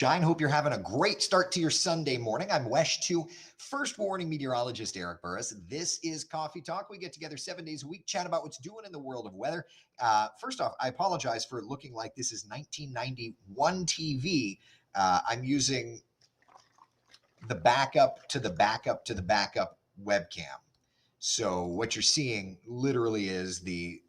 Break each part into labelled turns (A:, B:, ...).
A: Shine. Hope you're having a great start to your Sunday morning. I'm WESH2 first warning meteorologist Eric Burris. This is Coffee Talk. We get together 7 days a week, chat about what's doing in the world of weather. First off, I apologize for looking like this is 1991 TV. I'm using the backup to the backup to the backup webcam. So what you're seeing literally is the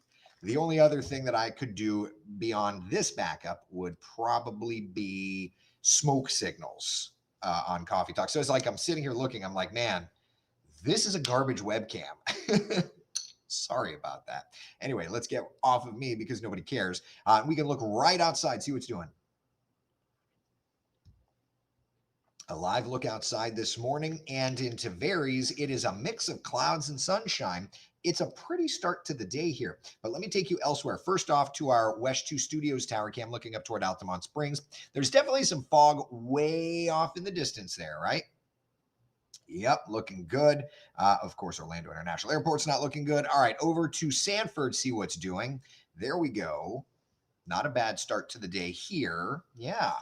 A: only other thing that I could do beyond this backup would probably be smoke signals on Coffee Talk. So it's like I'm sitting here looking, I'm like, man, this is a garbage webcam. Sorry about that. Anyway, let's get off of me because nobody cares. We can look right outside, see what's doing. A live look outside this morning and into Tavares. It is a mix of clouds and sunshine. It's a pretty start to the day here, but let me take you elsewhere. First off to our WESH2 Studios tower cam looking up toward Altamont Springs. There's definitely some fog way off in the distance there, right? Yep, looking good. Of course, Orlando International Airport's not looking good. All right, over to Sanford, see what's doing. There we go. Not a bad start to the day here. Yeah.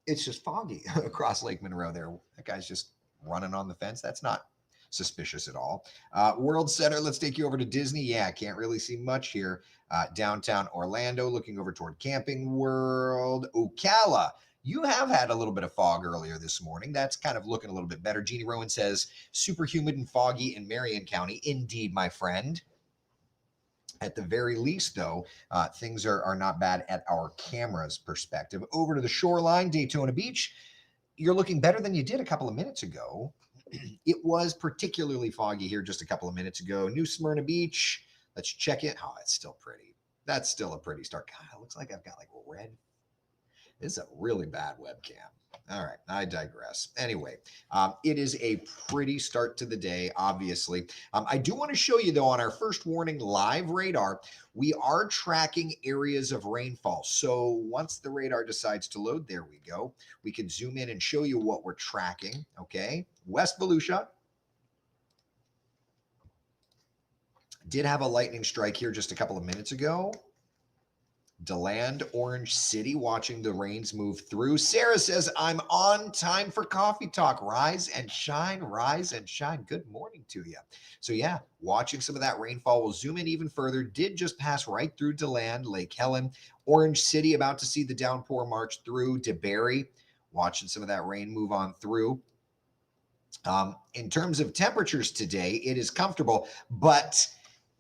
A: It's just foggy across Lake Monroe there. That guy's just running on the fence. That's not suspicious at all. World Center, let's take you over to Disney. Yeah, can't really see much here. Downtown Orlando, looking over toward Camping World. Ocala, you have had a little bit of fog earlier this morning. That's kind of looking a little bit better. Jeannie Rowan says, super humid and foggy in Marion County. Indeed, my friend. At the very least, though, things are not bad at our camera's perspective. Over to the shoreline, Daytona Beach. You're looking better than you did a couple of minutes ago. It was particularly foggy here just a couple of minutes ago. New Smyrna Beach. Let's check it. Oh, it's still pretty. That's still a pretty start. God, it looks like I've got like red. This is a really bad webcam. All right, I digress. Anyway, it is a pretty start to the day, obviously. I do want to show you, though, on our first warning live radar, we are tracking areas of rainfall. So once the radar decides to load, there we go. We can zoom in and show you what we're tracking, okay? West Volusia did have a lightning strike here just a couple of minutes ago. DeLand, Orange City, watching the rains move through. Sarah says, I'm on time for Coffee Talk. Rise and shine, rise and shine. Good morning to you. So yeah, watching some of that rainfall. We'll zoom in even further. Did just pass right through DeLand, Lake Helen. Orange City, about to see the downpour march through. DeBerry, watching some of that rain move on through. In terms of temperatures today, it is comfortable, but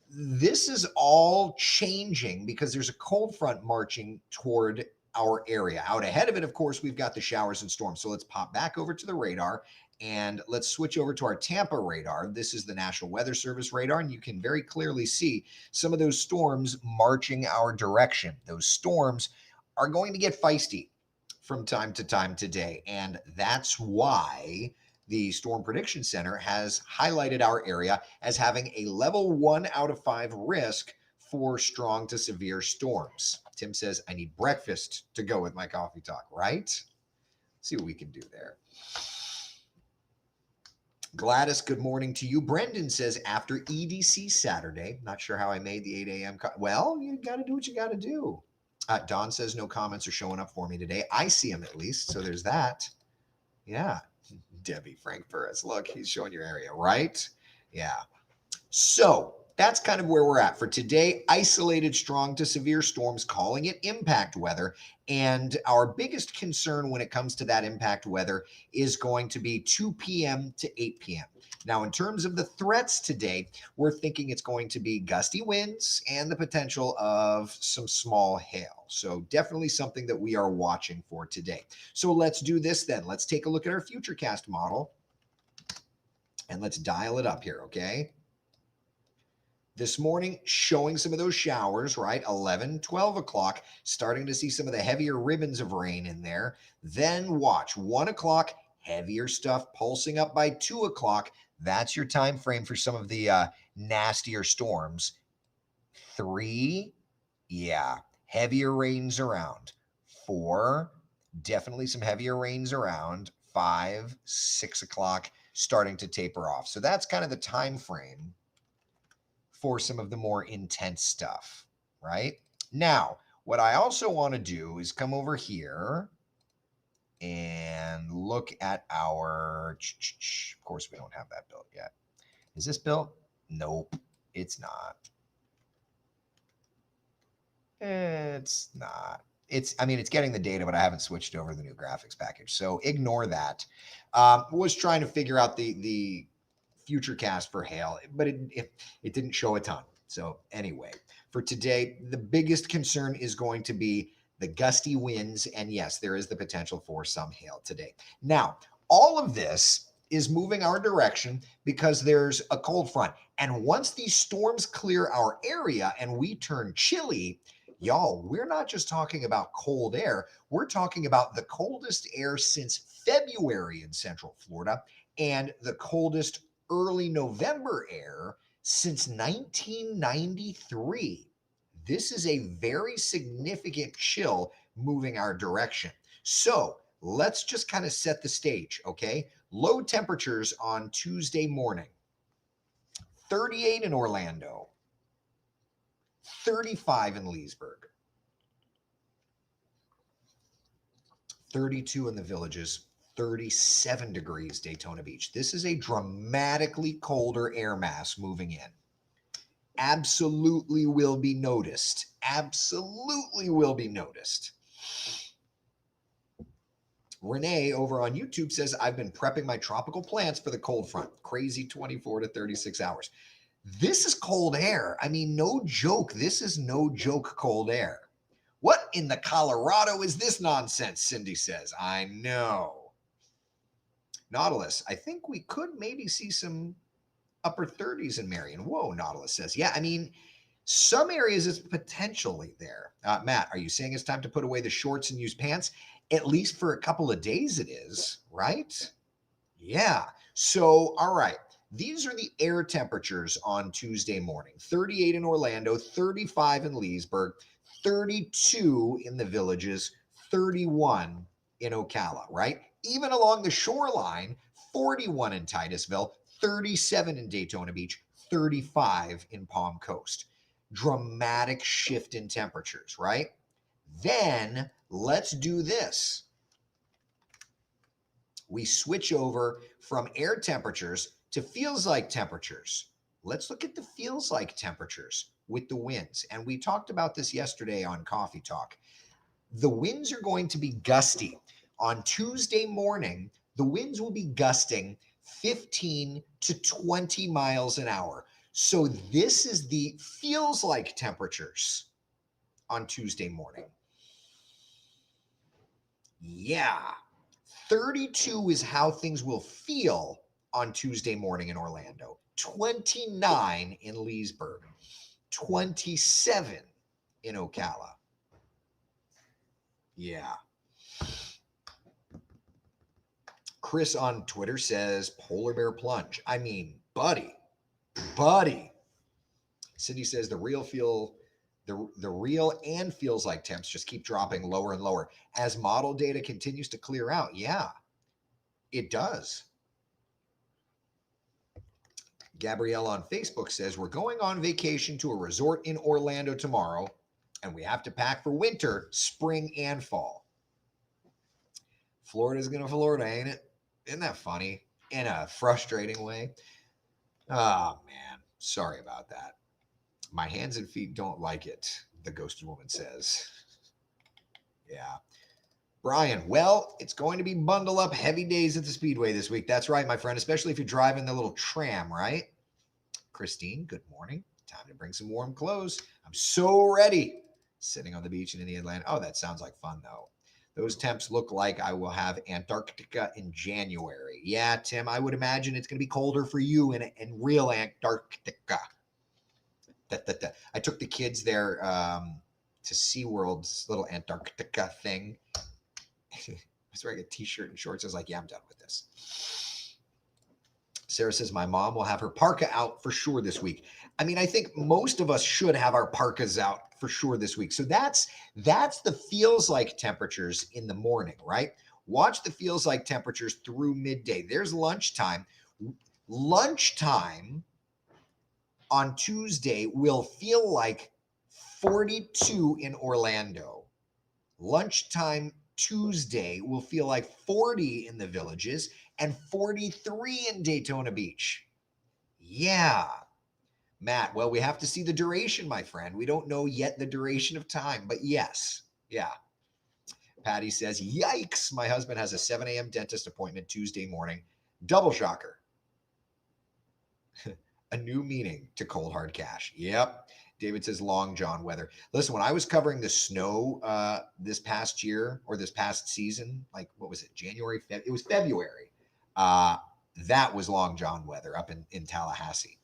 A: this is all changing because there's a cold front marching toward our area. Out ahead of it, of course, we've got the showers and storms. So let's pop back over to the radar and let's switch over to our Tampa radar. This is the National Weather Service radar, and you can very clearly see some of those storms marching our direction. Those storms are going to get feisty from time to time today, and that's why the Storm Prediction Center has highlighted our area as having a level 1 out of 5 risk for strong to severe storms. Tim says, I need breakfast to go with my coffee talk, right? Let's see what we can do there. Gladys, good morning to you. Brendan says, after EDC Saturday, not sure how I made the 8 a.m. Well, you got to do what you got to do. Don says, no comments are showing up for me today. I see them at least, so there's that. Yeah. Debbie Frank Burris. Look, he's showing your area, right? Yeah. So that's kind of where we're at for today. Isolated strong to severe storms, calling it impact weather. And our biggest concern when it comes to that impact weather is going to be 2 p.m. to 8 p.m. Now, in terms of the threats today, we're thinking it's going to be gusty winds and the potential of some small hail. So definitely something that we are watching for today. So let's do this then. Let's take a look at our Futurecast model and let's dial it up here, okay? This morning, showing some of those showers, right? 11, 12 o'clock, starting to see some of the heavier ribbons of rain in there. Then watch, 1 o'clock, heavier stuff pulsing up by 2 o'clock. That's your time frame for some of the nastier storms. 3, yeah, heavier rains around. 4, definitely some heavier rains around. 5, 6 o'clock, starting to taper off. So that's kind of the time frame for some of the more intense stuff, right? Now, What I also want to do is come over here and look at our, of course, we don't have that built yet. Is this built? Nope, it's not. It's not. I mean, it's getting the data, but I haven't switched over the new graphics package. So ignore that. Was trying to figure out the future cast for hail, but it didn't show a ton. So anyway, for today, the biggest concern is going to be the gusty winds. And yes, there is the potential for some hail today. Now, all of this is moving our direction because there's a cold front. And once these storms clear our area and we turn chilly, y'all, we're not just talking about cold air. We're talking about the coldest air since February in Central Florida and the coldest early November air since 1993. This is a very significant chill moving our direction. So let's just kind of set the stage, okay? Low temperatures on Tuesday morning. 38 in Orlando. 35 in Leesburg. 32 in the Villages. 37 degrees Daytona Beach. This is a dramatically colder air mass moving in. Absolutely will be noticed. Absolutely will be noticed. Renee over on YouTube says, I've been prepping my tropical plants for the cold front. Crazy 24 to 36 hours. This is cold air. I mean, no joke. This is no joke cold air. What in the Colorado is this nonsense? Cindy says. I know. Nautilus, I think we could maybe see some upper 30s in Marion. Whoa, Nautilus says. Yeah, I mean, some areas is potentially there. Matt, are you saying it's time to put away the shorts and use pants? At least for a couple of days it is, right? Yeah. So, all right. These are the air temperatures on Tuesday morning. 38 in Orlando, 35 in Leesburg, 32 in the Villages, 31 in Ocala, right? Even along the shoreline, 41 in Titusville, 37 in Daytona Beach, 35 in Palm Coast. Dramatic shift in temperatures, right? Then let's do this. We switch over from air temperatures to feels like temperatures. Let's look at the feels like temperatures with the winds. And we talked about this yesterday on Coffee Talk. The winds are going to be gusty. On Tuesday morning, the winds will be gusting 15 to 20 miles an hour. So this is the feels like temperatures on Tuesday morning. Yeah. 32 is how things will feel on Tuesday morning in Orlando. 29 in Leesburg. 27 in Ocala. Yeah. Chris on Twitter says polar bear plunge. I mean, buddy. Cindy says the real and feels like temps just keep dropping lower and lower as model data continues to clear out. Yeah, it does. Gabrielle on Facebook says we're going on vacation to a resort in Orlando tomorrow, and we have to pack for winter, spring, and fall. Florida's gonna Florida, ain't it? Isn't that funny? In a frustrating way. Oh man, sorry about that. My hands and feet don't like it, the ghosted woman says. Yeah. Brian, well, it's going to be bundle up heavy days at the Speedway this week. That's right, my friend, especially if you're driving the little tram, right? Christine, good morning. Time to bring some warm clothes. I'm so ready. Sitting on the beach in the Atlantic. Oh, that sounds like fun, though. Those temps look like I will have Antarctica in January. Yeah, Tim, I would imagine it's going to be colder for you in real Antarctica. I took the kids there to SeaWorld's little Antarctica thing. I was wearing a t-shirt and shorts. I was like, yeah, I'm done with this. Sarah says, my mom will have her parka out for sure this week. I mean, I think most of us should have our parkas out for sure this week. So that's the feels like temperatures in the morning, right? Watch the feels like temperatures through midday. There's lunchtime. Lunchtime on Tuesday will feel like 42 in Orlando. Lunchtime Tuesday will feel like 40 in the Villages and 43 in Daytona Beach. Yeah. Matt, well, we have to see the duration, my friend. We don't know yet the duration of time, but yes. Yeah. Patty says, yikes, my husband has a 7 a.m. dentist appointment Tuesday morning. Double shocker. A new meaning to cold hard cash. Yep. David says long john weather. Listen, when I was covering the snow this past year or this past season, like what was it, January? It was February. That was long john weather up in Tallahassee.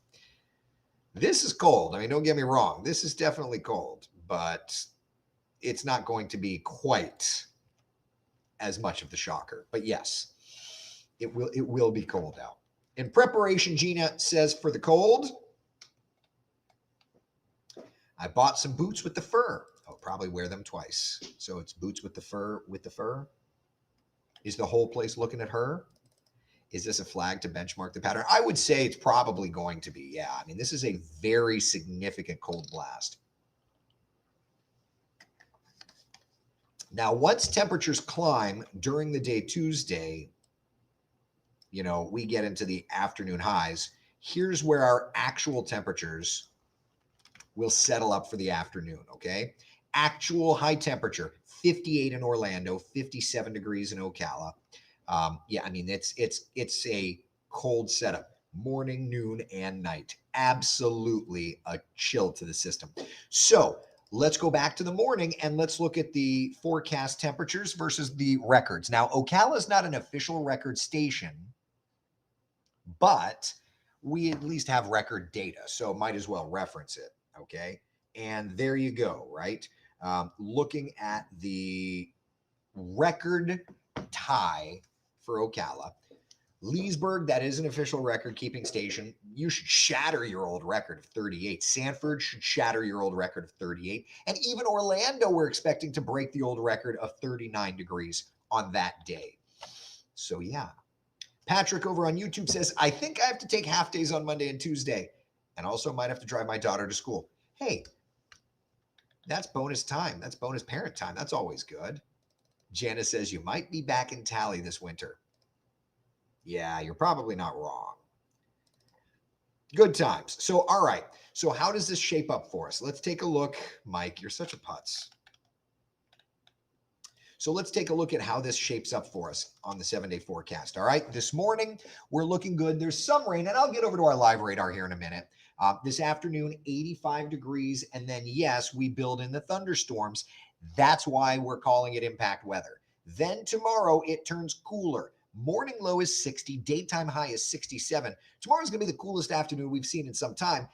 A: This is cold. I mean, don't get me wrong. This is definitely cold, but it's not going to be quite as much of the shocker. But yes, it will be cold out. In preparation, Gina says, for the cold, I bought some boots with the fur. I'll probably wear them twice. So it's boots with the fur. Is the whole place looking at her? Is this a flag to benchmark the pattern? I would say it's probably going to be. Yeah. I mean, this is a very significant cold blast. Now, once temperatures climb during the day Tuesday, we get into the afternoon highs. Here's where our actual temperatures will settle up for the afternoon, okay? Actual high temperature, 58 in Orlando, 57 degrees in Ocala. Yeah, I mean, it's a cold setup, morning, noon, and night. Absolutely a chill to the system. So let's go back to the morning and let's look at the forecast temperatures versus the records. Now, Ocala is not an official record station, but we at least have record data, so might as well reference it, okay? And there you go, right? Looking at the record tie for Ocala. Leesburg, that is an official record-keeping station. You should shatter your old record of 38. Sanford should shatter your old record of 38. And even Orlando, we're expecting to break the old record of 39 degrees on that day. So, yeah. Patrick over on YouTube says, I think I have to take half days on Monday and Tuesday, and also might have to drive my daughter to school. Hey, that's bonus time. That's bonus parent time. That's always good. Janice says, you might be back in Tally this winter. Yeah, you're probably not wrong. Good times. So, all right. So how does this shape up for us? Let's take a look. Mike, you're such a putz. So let's take a look at how this shapes up for us on the 7-day forecast. All right. This morning, we're looking good. There's some rain, and I'll get over to our live radar here in a minute. This afternoon, 85 degrees. And then, yes, we build in the thunderstorms. That's why we're calling it impact weather. Then tomorrow, it turns cooler. Morning low is 60. Daytime high is 67. Tomorrow's going to be the coolest afternoon we've seen in some time.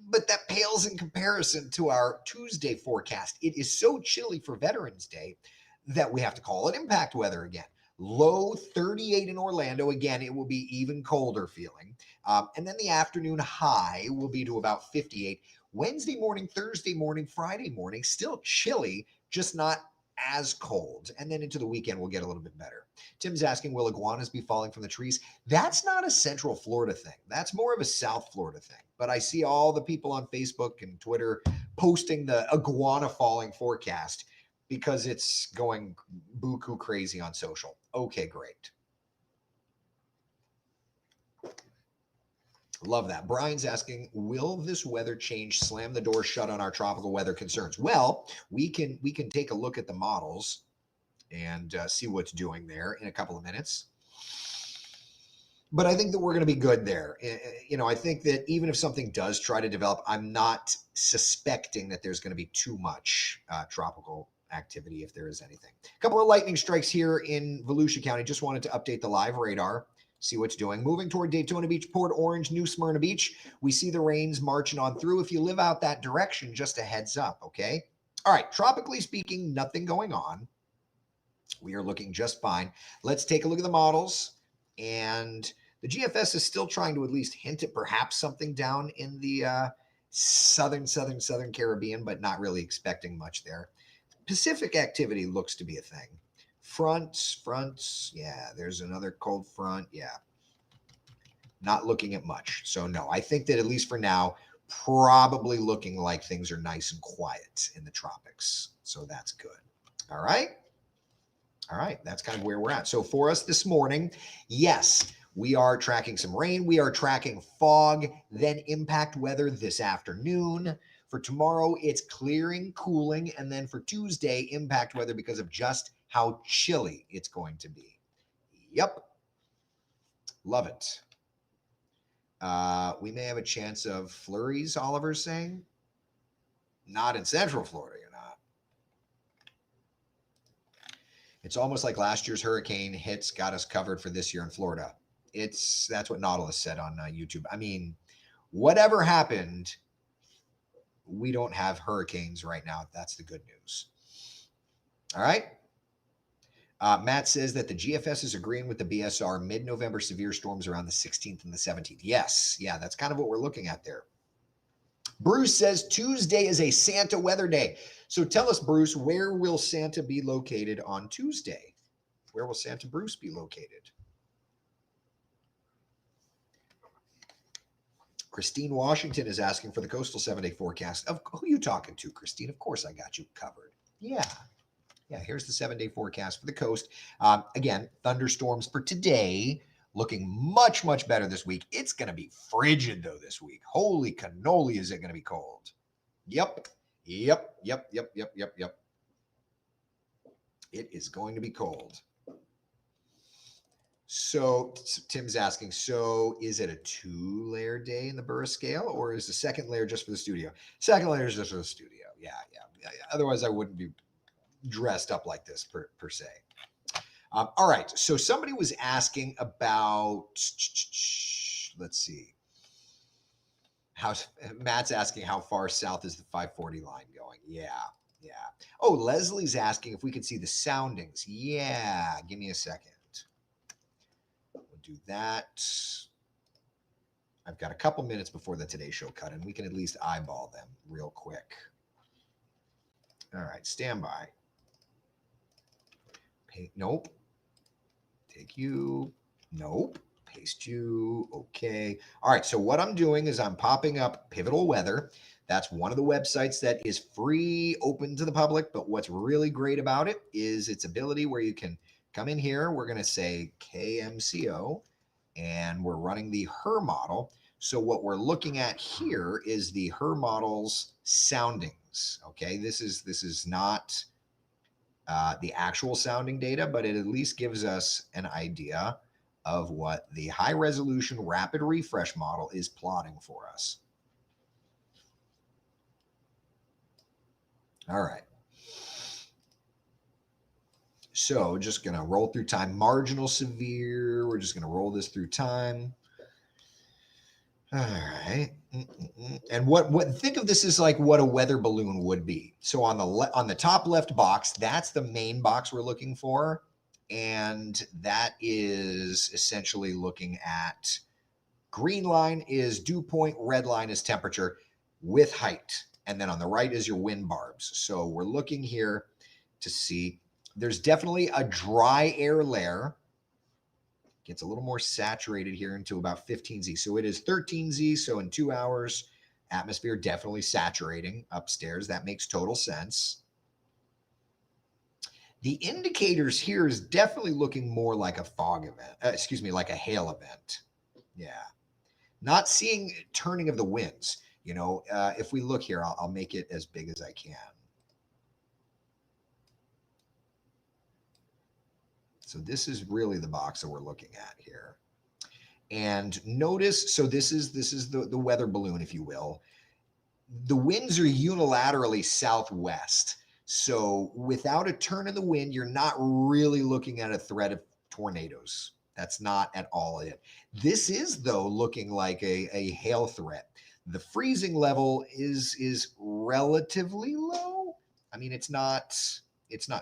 A: But that pales in comparison to our Tuesday forecast. It is so chilly for Veterans Day that we have to call it impact weather again. Low 38 in Orlando. Again, it will be even colder feeling. And then the afternoon high will be to about 58. Wednesday morning, Thursday morning, Friday morning, still chilly, just not as cold. And then into the weekend, we'll get a little bit better. Tim's asking, will iguanas be falling from the trees? That's not a Central Florida thing. That's more of a South Florida thing. But I see all the people on Facebook and Twitter posting the iguana falling forecast because it's going buku crazy on social. Okay, great. Love that. Brian's asking, will this weather change slam the door shut on our tropical weather concerns? Well, we can take a look at the models and see what's doing there in a couple of minutes. But I think that we're going to be good there. I think that even if something does try to develop, I'm not suspecting that there's going to be too much tropical activity if there is anything. A couple of lightning strikes here in Volusia County. Just wanted to update the live radar, see what's doing. Moving toward Daytona Beach, Port Orange, New Smyrna Beach. We see the rains marching on through. If you live out that direction, just a heads up, okay? All right, tropically speaking, nothing going on. We are looking just fine. Let's take a look at the models. And the GFS is still trying to at least hint at perhaps something down in the southern Caribbean, but not really expecting much there. Pacific activity looks to be a thing. Fronts, yeah, there's another cold front, yeah. Not looking at much. So no, I think that at least for now, probably looking like things are nice and quiet in the tropics. So that's good. All right. All right. That's kind of where we're at. So for us this morning, yes, we are tracking some rain. We are tracking fog, then impact weather this afternoon. For tomorrow, it's clearing, cooling, and then for Tuesday, impact weather because of just how chilly it's going to be. Yep. Love it. We may have a chance of flurries, Oliver's saying. Not in Central Florida, you're not. It's almost like last year's hurricane hits got us covered for this year in Florida. That's what Nautilus said on YouTube. I mean, whatever happened, we don't have hurricanes right now. That's the good news. All right. Matt says that the GFS is agreeing with the BSR mid-November severe storms around the 16th and the 17th. Yes. Yeah, that's kind of what we're looking at there. Bruce says Tuesday is a Santa weather day. So tell us, Bruce, where will Santa be located on Tuesday? Where will Santa Bruce be located? Christine Washington is asking for the coastal 7-day forecast. Who are you talking to, Christine? Of course I got you covered. Yeah. Yeah, here's the 7-day forecast for the coast. Again, thunderstorms for today looking much, much better this week. It's going to be frigid, though, this week. Holy cannoli, is it going to be cold? Yep. It is going to be cold. So Tim's asking, so is it a 2-layer day in the Burris scale, or is the second layer just for the studio? Second layer is just for the studio. Yeah. Otherwise, I wouldn't be dressed up like this per se. All right. So somebody was asking about, let's see. Matt's asking how far south is the 540 line going? Yeah. Oh, Leslie's asking if we could see the soundings. Yeah. Give me a second. We'll do that. I've got a couple minutes before the Today Show cut, and we can at least eyeball them real quick. All right. Stand by. Nope. Take you. Nope. Paste you. Okay. All right. So what I'm doing is I'm popping up Pivotal Weather. That's one of the websites that is free, open to the public. But what's really great about it is its ability where you can come in here. We're going to say KMCO, and we're running the HER model. So what we're looking at here is the HER model's soundings. Okay. This is not the actual sounding data, but it at least gives us an idea of what the high resolution rapid refresh model is plotting for us. All right. So just going to roll through time. Marginal severe. We're just going to roll this through time. All right. And what think of this as like what a weather balloon would be. So on the top left box, that's the main box we're looking for. And that is essentially looking at green line is dew point, red line is temperature with height. And then on the right is your wind barbs. So we're looking here to see there's definitely a dry air layer. Gets a little more saturated here into about 15Z. So it is 13Z. So in 2 hours, atmosphere definitely saturating upstairs. That makes total sense. The indicators here is definitely looking more like a fog event. Like a hail event. Yeah. Not seeing turning of the winds. You know, if we look here, I'll make it as big as I can. So this is really the box that we're looking at here. And notice, so this is the weather balloon, if you will. The winds are unilaterally southwest. So without a turn in the wind, you're not really looking at a threat of tornadoes. That's not at all it. This is, though, looking like a hail threat. The freezing level is relatively low. I mean, it's not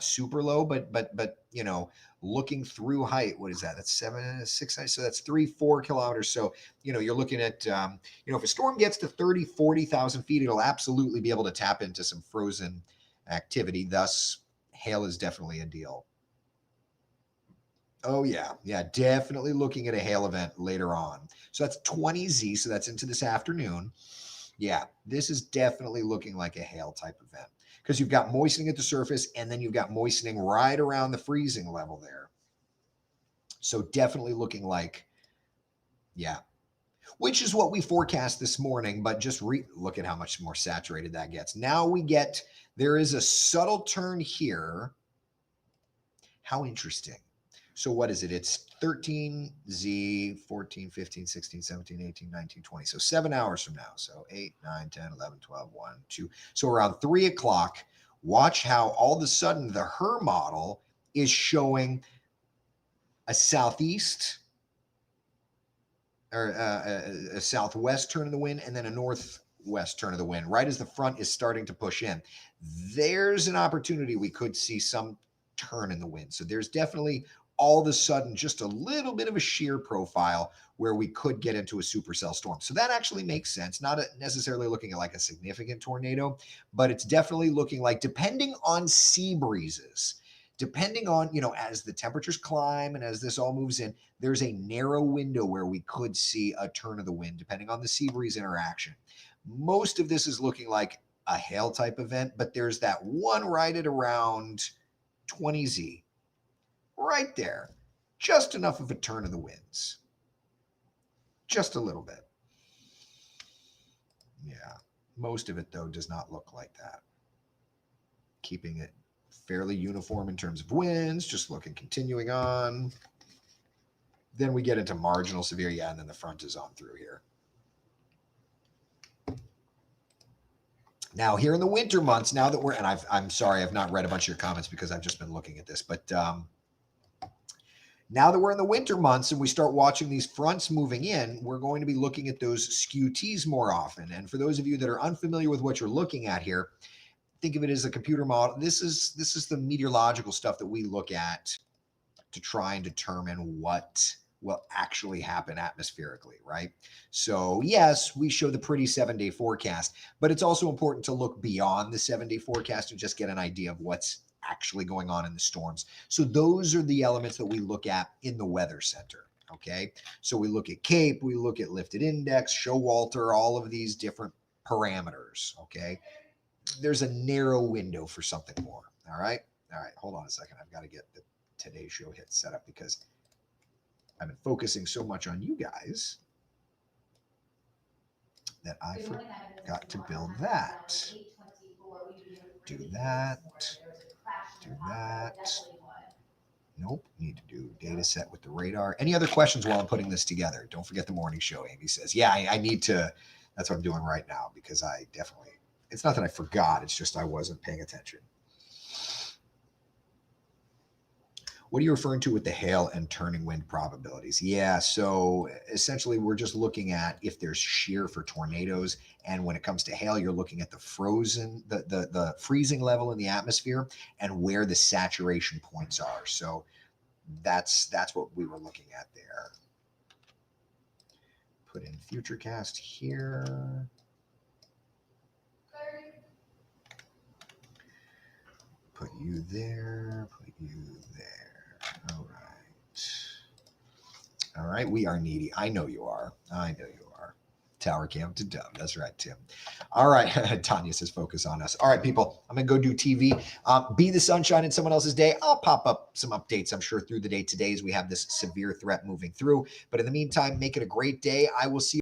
A: super low, but you know, looking through height, what is that? That's 7, 6, so that's 3-4 kilometers. So, you know, you're looking at, you know, if a storm gets to 30, 40,000 feet, it'll absolutely be able to tap into some frozen activity. Thus, hail is definitely a deal. Oh, yeah. Yeah, definitely looking at a hail event later on. So that's 20Z. So that's into this afternoon. Yeah, this is definitely looking like a hail type event because you've got moistening at the surface and then you've got moistening right around the freezing level there. So definitely looking like, yeah, which is what we forecast this morning, but just look at how much more saturated that gets. Now there is a subtle turn here. How interesting. So what is it? It's 13Z, 14, 15, 16, 17, 18, 19, 20. So 7 hours from now. So 8, 9, 10, 11, 12, 1, 2. So around 3 o'clock, watch how all of a sudden the HRRR model is showing a southeast or a southwest turn of the wind and then a northwest turn of the wind, right as the front is starting to push in. There's an opportunity we could see some turn in the wind. So there's definitely all of a sudden just a little bit of a shear profile where we could get into a supercell storm. So that actually makes sense. Not necessarily looking at like a significant tornado, but it's definitely looking like, depending on sea breezes, depending on, as the temperatures climb and as this all moves in, there's a narrow window where we could see a turn of the wind, depending on the sea breeze interaction. Most of this is looking like a hail type event, but there's that one right at around 20Z, right there. Just enough of a turn of the winds. Just a little bit. Yeah. Most of it, though, does not look like that. Keeping it fairly uniform in terms of winds, just looking, continuing on. Then we get into marginal severe, and then the front is on through here. Now, here in the winter months, now that I'm sorry, I've not read a bunch of your comments because I've just been looking at this, but now that we're in the winter months and we start watching these fronts moving in, we're going to be looking at those skew T's more often. And for those of you that are unfamiliar with what you're looking at here, think of it as a computer model. This is the meteorological stuff that we look at to try and determine what will actually happen atmospherically, right? So yes, we show the pretty 7-day forecast, but it's also important to look beyond the 7-day forecast and just get an idea of what's actually going on in the storms. So those are the elements that we look at in the Weather Center. Okay, so we look at CAPE, we look at lifted index, Showalter, all of these different parameters. Okay, there's a narrow window for something more. All right, hold on a second. I've got to get the Today Show hit set up because I've been focusing so much on you guys that I forgot to build that. Do that. Do that. Nope. Need to do data set with the radar. Any other questions while I'm putting this together? Don't forget the morning show. Amy says, yeah, I need to. That's what I'm doing right now because I definitely, it's not that I forgot. It's just I wasn't paying attention. What are you referring to with the hail and turning wind probabilities? Yeah, so essentially we're just looking at if there's shear for tornadoes, and when it comes to hail, you're looking at the the freezing level in the atmosphere and where the saturation points are. So that's what we were looking at there. Put in Futurecast here. Put you there. Put you there. All right. All right. We are needy. I know you are. I know you are. Tower Cam to Dub. That's right, Tim. All right. Tanya says focus on us. All right, people. I'm going to go do TV. Be the sunshine in someone else's day. I'll pop up some updates, I'm sure, through the day today as we have this severe threat moving through. But in the meantime, make it a great day. I will see you.